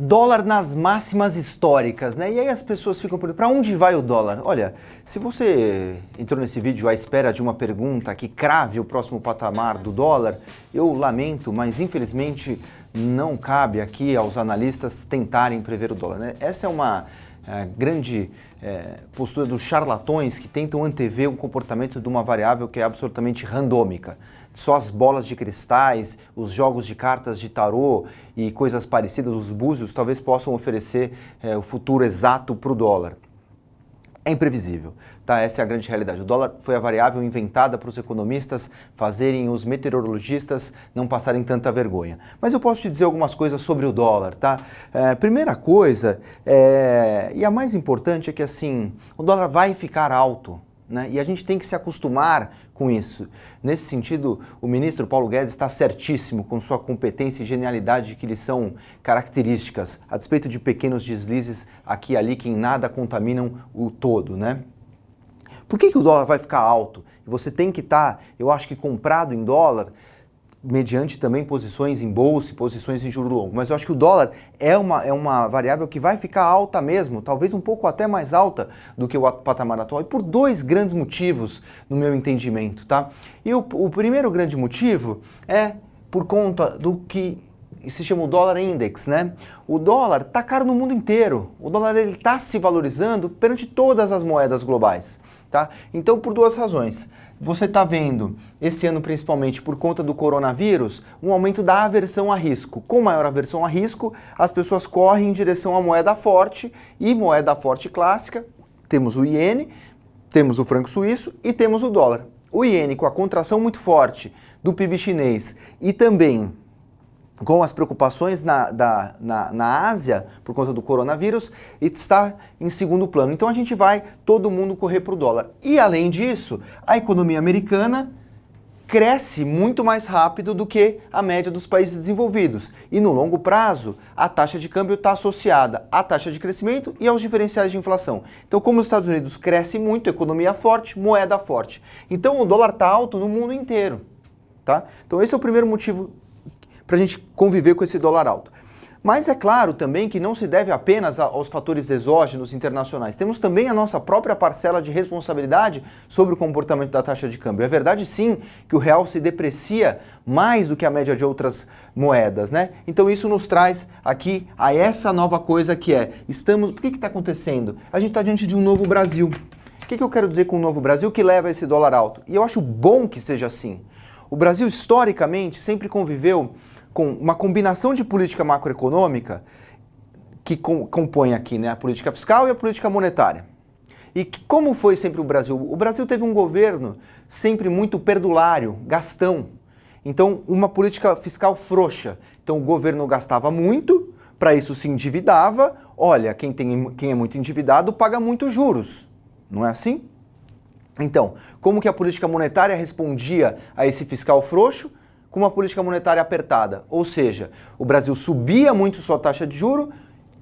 Dólar nas máximas históricas, né? E aí as pessoas ficam perguntando, para onde vai o dólar? Olha, se você entrou nesse vídeo à espera de uma pergunta que crave o próximo patamar do dólar, eu lamento, mas infelizmente não cabe aqui aos analistas tentarem prever o dólar, né? Essa é uma grande postura dos charlatões que tentam antever o comportamento de uma variável que é absolutamente randômica. Só as bolas de cristais, os jogos de cartas de tarô e coisas parecidas, os búzios, talvez possam oferecer o futuro exato para o dólar. É imprevisível, tá? Essa é a grande realidade. O dólar foi a variável inventada para os economistas fazerem os meteorologistas não passarem tanta vergonha. Mas eu posso te dizer algumas coisas sobre o dólar, tá? Primeira coisa, e a mais importante é que assim, o dólar vai ficar alto, né? E a gente tem que se acostumar com isso. Nesse sentido, o ministro Paulo Guedes está certíssimo com sua competência e genialidade que lhe são características, a despeito de pequenos deslizes aqui e ali que em nada contaminam o todo, né? Por que o dólar vai ficar alto? Você tem que estar, eu acho que comprado em dólar, mediante também posições em bolsa e posições em juro longo. Mas eu acho que o dólar é uma variável que vai ficar alta mesmo, talvez um pouco até mais alta do que o patamar atual, e por dois grandes motivos, no meu entendimento, tá? E o primeiro grande motivo é por conta do que se chama o dólar index, né? O dólar está caro no mundo inteiro, o dólar está se valorizando perante todas as moedas globais, tá? Então, por duas razões. Você está vendo, esse ano principalmente por conta do coronavírus, um aumento da aversão a risco. Com maior aversão a risco, as pessoas correm em direção à moeda forte, e moeda forte clássica, temos o iene, temos o franco suíço e temos o dólar. O iene, com a contração muito forte do PIB chinês e também com as preocupações na Ásia, por conta do coronavírus, está em segundo plano. Então a gente vai, todo mundo correr para o dólar. E além disso, a economia americana cresce muito mais rápido do que a média dos países desenvolvidos. E no longo prazo, a taxa de câmbio está associada à taxa de crescimento e aos diferenciais de inflação. Então, como os Estados Unidos cresce muito, economia forte, moeda forte. Então o dólar está alto no mundo inteiro, tá? Então esse é o primeiro motivo para a gente conviver com esse dólar alto. Mas é claro também que não se deve apenas aos fatores exógenos internacionais. Temos também a nossa própria parcela de responsabilidade sobre o comportamento da taxa de câmbio. É verdade sim que o real se deprecia mais do que a média de outras moedas, né? Então isso nos traz aqui a essa nova coisa que é, por que está acontecendo? A gente está diante de um novo Brasil. O que eu quero dizer com o novo Brasil que leva a esse dólar alto? E eu acho bom que seja assim. O Brasil historicamente sempre conviveu com uma combinação de política macroeconômica que compõe aqui, né, a política fiscal e a política monetária. E como foi sempre o Brasil? O Brasil teve um governo sempre muito perdulário, gastão. Então, uma política fiscal frouxa. Então, o governo gastava muito, para isso se endividava. Olha, quem é muito endividado paga muitos juros. Não é assim? Então, como que a política monetária respondia a esse fiscal frouxo? Com uma política monetária apertada, ou seja, o Brasil subia muito sua taxa de juro,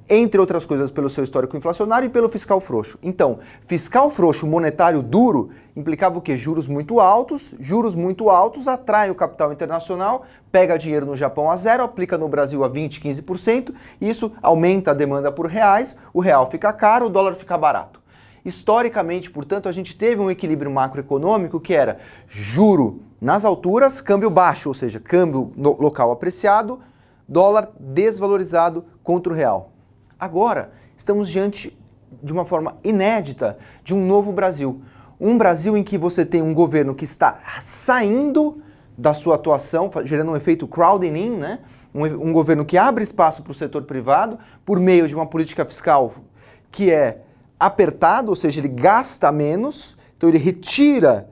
entre outras coisas pelo seu histórico inflacionário e pelo fiscal frouxo. Então, fiscal frouxo, monetário duro, implicava o quê? Juros muito altos atrai o capital internacional, pega dinheiro no Japão a zero, aplica no Brasil a 20, 15%, isso aumenta a demanda por reais, o real fica caro, o dólar fica barato. Historicamente, portanto, a gente teve um equilíbrio macroeconômico que era juro nas alturas, câmbio baixo, ou seja, câmbio local apreciado, dólar desvalorizado contra o real. Agora, estamos diante de uma forma inédita de um novo Brasil. Um Brasil em que você tem um governo que está saindo da sua atuação, gerando um efeito crowding in, né? Um governo que abre espaço para o setor privado por meio de uma política fiscal que é apertado, ou seja, ele gasta menos, então ele retira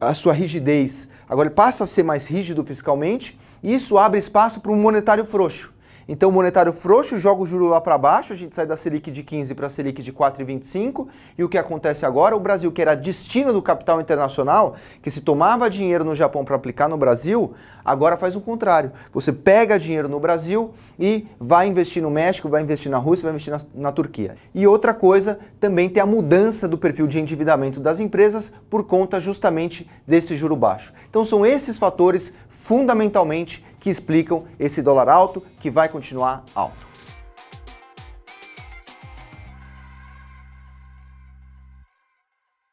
a sua rigidez, agora ele passa a ser mais rígido fiscalmente, e isso abre espaço para um monetário frouxo. Então o monetário frouxo joga o juro lá para baixo, a gente sai da Selic de 15 para a Selic de 4,25, e o que acontece agora? O Brasil, que era destino do capital internacional, que se tomava dinheiro no Japão para aplicar no Brasil, agora faz o contrário. Você pega dinheiro no Brasil e vai investir no México, vai investir na Rússia, vai investir na Turquia. E outra coisa, também tem a mudança do perfil de endividamento das empresas por conta justamente desse juro baixo. Então são esses fatores, fundamentalmente, que explicam esse dólar alto que vai continuar alto.